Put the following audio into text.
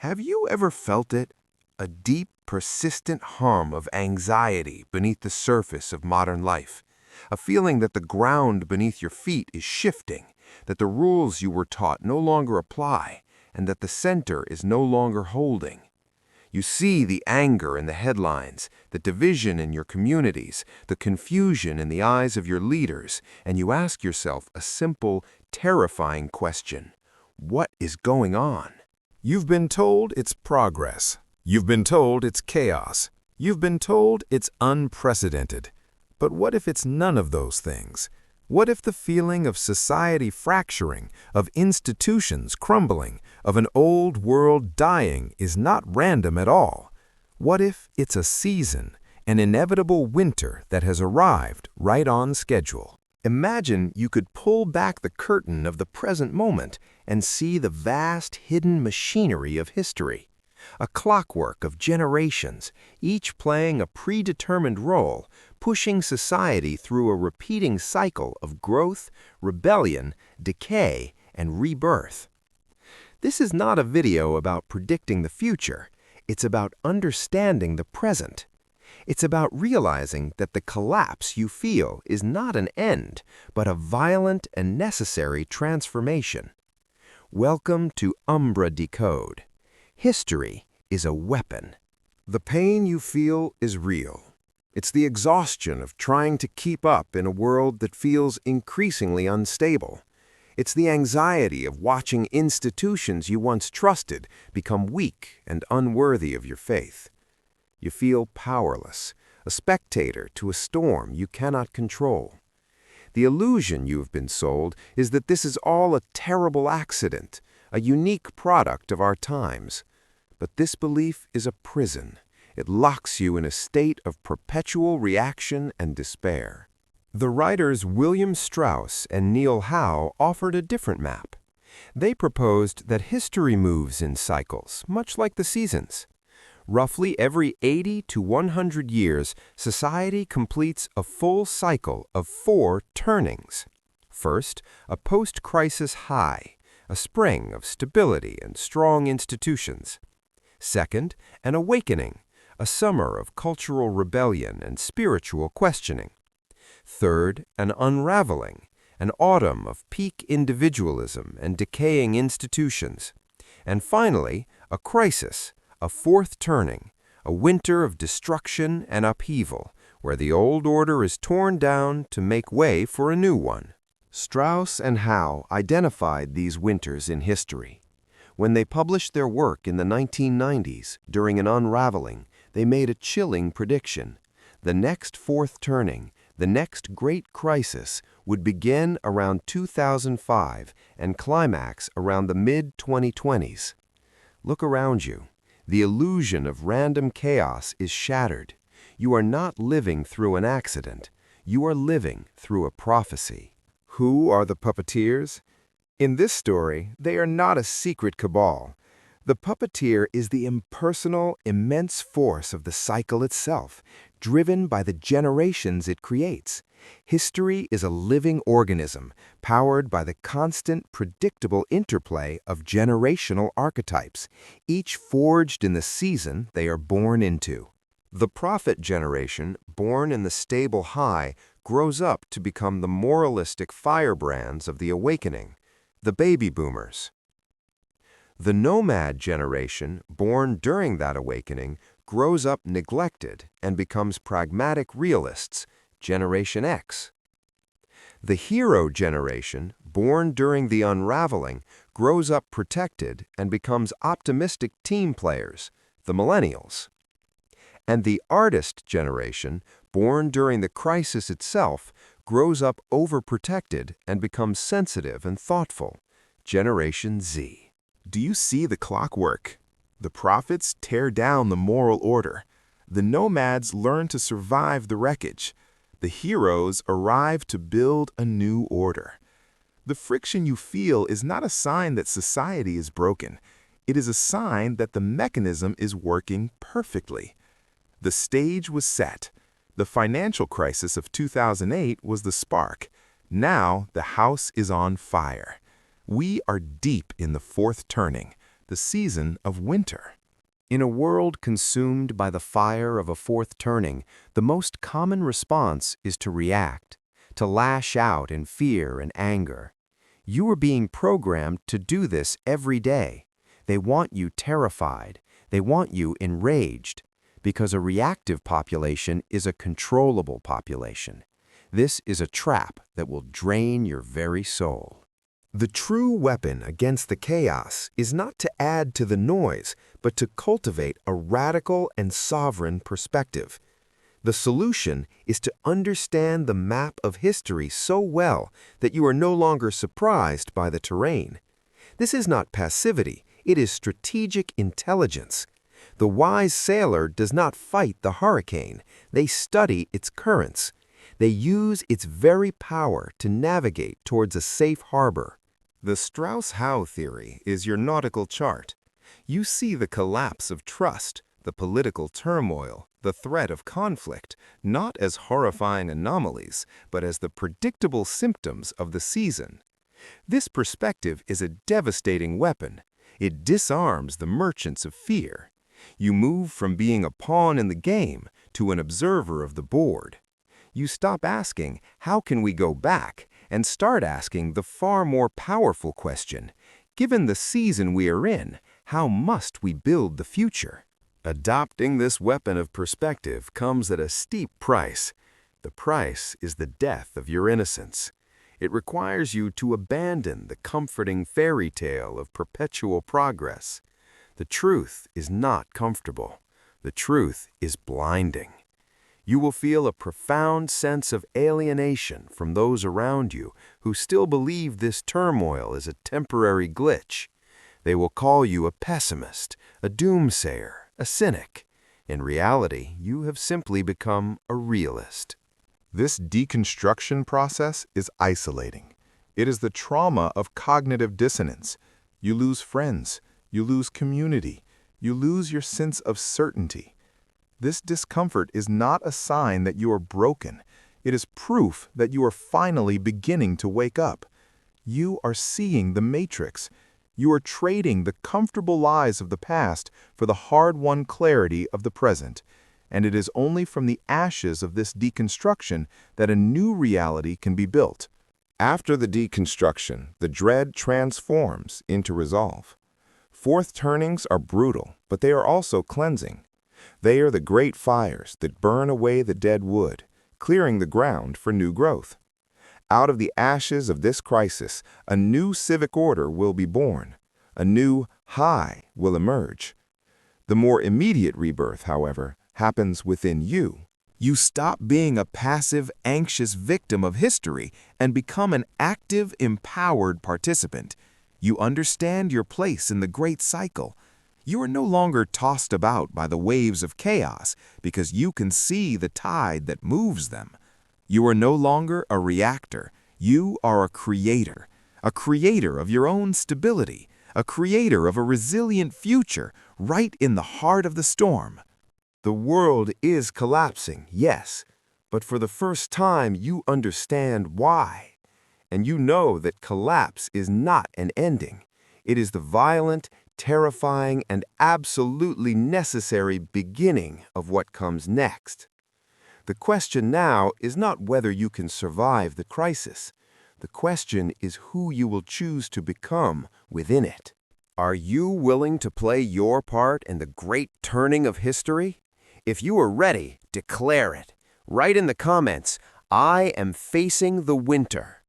Have you ever felt it? A deep, persistent hum of anxiety beneath the surface of modern life. A feeling that the ground beneath your feet is shifting, that the rules you were taught no longer apply, and that the center is no longer holding. You see the anger in the headlines, the division in your communities, the confusion in the eyes of your leaders, and you ask yourself a simple, terrifying question. What is going on? You've been told it's progress. You've been told it's chaos. You've been told it's unprecedented. But what if it's none of those things? What if the feeling of society fracturing, of institutions crumbling, of an old world dying is not random at all? What if it's a season, an inevitable winter that has arrived right on schedule? Imagine you could pull back the curtain of the present moment and see the vast hidden machinery of history. A clockwork of generations, each playing a predetermined role, pushing society through a repeating cycle of growth, rebellion, decay, and rebirth. This is not a video about predicting the future. It's about understanding the present. It's about realizing that the collapse you feel is not an end, but a violent and necessary transformation. Welcome to UmbraDecode. History is a weapon. The pain you feel is real. It's the exhaustion of trying to keep up in a world that feels increasingly unstable. It's the anxiety of watching institutions you once trusted become weak and unworthy of your faith. You feel powerless, a spectator to a storm you cannot control. The illusion you have been sold is that this is all a terrible accident, a unique product of our times. But this belief is a prison. It locks you in a state of perpetual reaction and despair. The writers William Strauss and Neil Howe offered a different map. They proposed that history moves in cycles, much like the seasons. Roughly every 80 to 100 years, society completes a full cycle of 4 turnings. First, a post-crisis high, a spring of stability and strong institutions. Second, an awakening, a summer of cultural rebellion and spiritual questioning. Third, an unraveling, an autumn of peak individualism and decaying institutions. And finally, a crisis, a 4th turning, a winter of destruction and upheaval, where the old order is torn down to make way for a new one. Strauss and Howe identified these winters in history. When they published their work in the 1990s, during an unraveling, they made a chilling prediction. The next 4th turning, the next great crisis, would begin around 2005 and climax around the mid-2020s. Look around you. The illusion of random chaos is shattered. You are not living through an accident. You are living through a prophecy. Who are the puppeteers? In this story, they are not a secret cabal. The puppeteer is the impersonal, immense force of the cycle itself, driven by the generations it creates. History is a living organism, powered by the constant, predictable interplay of generational archetypes, each forged in the season they are born into. The prophet generation, born in the stable high, grows up to become the moralistic firebrands of the awakening, the baby boomers. The nomad generation, born during that awakening, grows up neglected and becomes pragmatic realists, Generation X. The hero generation, born during the unraveling, grows up protected and becomes optimistic team players, the Millennials. And the artist generation, born during the crisis itself, grows up overprotected and becomes sensitive and thoughtful, Generation Z. Do you see the clockwork? The prophets tear down the moral order. The nomads learn to survive the wreckage. The heroes arrive to build a new order. The friction you feel is not a sign that society is broken. It is a sign that the mechanism is working perfectly. The stage was set. The financial crisis of 2008 was the spark. Now the house is on fire. We are deep in the 4th turning. the season of winter. In a world consumed by the fire of a fourth turning, the most common response is to react, to lash out in fear and anger. You are being programmed to do this every day. They want you terrified. They want you enraged, because a reactive population is a controllable population. This is a trap that will drain your very soul. The true weapon against the chaos is not to add to the noise, but to cultivate a radical and sovereign perspective. The solution is to understand the map of history so well that you are no longer surprised by the terrain. This is not passivity, it is strategic intelligence. The wise sailor does not fight the hurricane, they study its currents. They use its very power to navigate towards a safe harbor. The Strauss-Howe theory is your nautical chart. You see the collapse of trust, the political turmoil, the threat of conflict, not as horrifying anomalies, but as the predictable symptoms of the season. This perspective is a devastating weapon. It disarms the merchants of fear. You move from being a pawn in the game to an observer of the board. You stop asking, how can we go back, and start asking the far more powerful question, given the season we are in, how must we build the future? Adopting this weapon of perspective comes at a steep price. The price is the death of your innocence. It requires you to abandon the comforting fairy tale of perpetual progress. The truth is not comfortable. The truth is blinding. You will feel a profound sense of alienation from those around you who still believe this turmoil is a temporary glitch. They will call you a pessimist, a doomsayer, a cynic. In reality, you have simply become a realist. This deconstruction process is isolating. It is the trauma of cognitive dissonance. You lose friends, you lose community, you lose your sense of certainty. This discomfort is not a sign that you are broken. It is proof that you are finally beginning to wake up. You are seeing the matrix. You are trading the comfortable lies of the past for the hard-won clarity of the present. And it is only from the ashes of this deconstruction that a new reality can be built. After the deconstruction, the dread transforms into resolve. Fourth turnings are brutal, but they are also cleansing. They are the great fires that burn away the dead wood, clearing the ground for new growth. Out of the ashes of this crisis, a new civic order will be born. A new high will emerge. The more immediate rebirth, however, happens within you. You stop being a passive, anxious victim of history and become an active, empowered participant. You understand your place in the great cycle. You are no longer tossed about by the waves of chaos because you can see the tide that moves them. You are no longer a reactor. You are a creator of your own stability, a creator of a resilient future right in the heart of the storm. The world is collapsing, yes, but for the first time you understand why. And you know that collapse is not an ending. It is the violent, terrifying, and absolutely necessary beginning of what comes next. The question now is not whether you can survive the crisis. The question is who you will choose to become within it. Are you willing to play your part in the great turning of history? If you are ready, declare it. Write in the comments, I am facing the winter.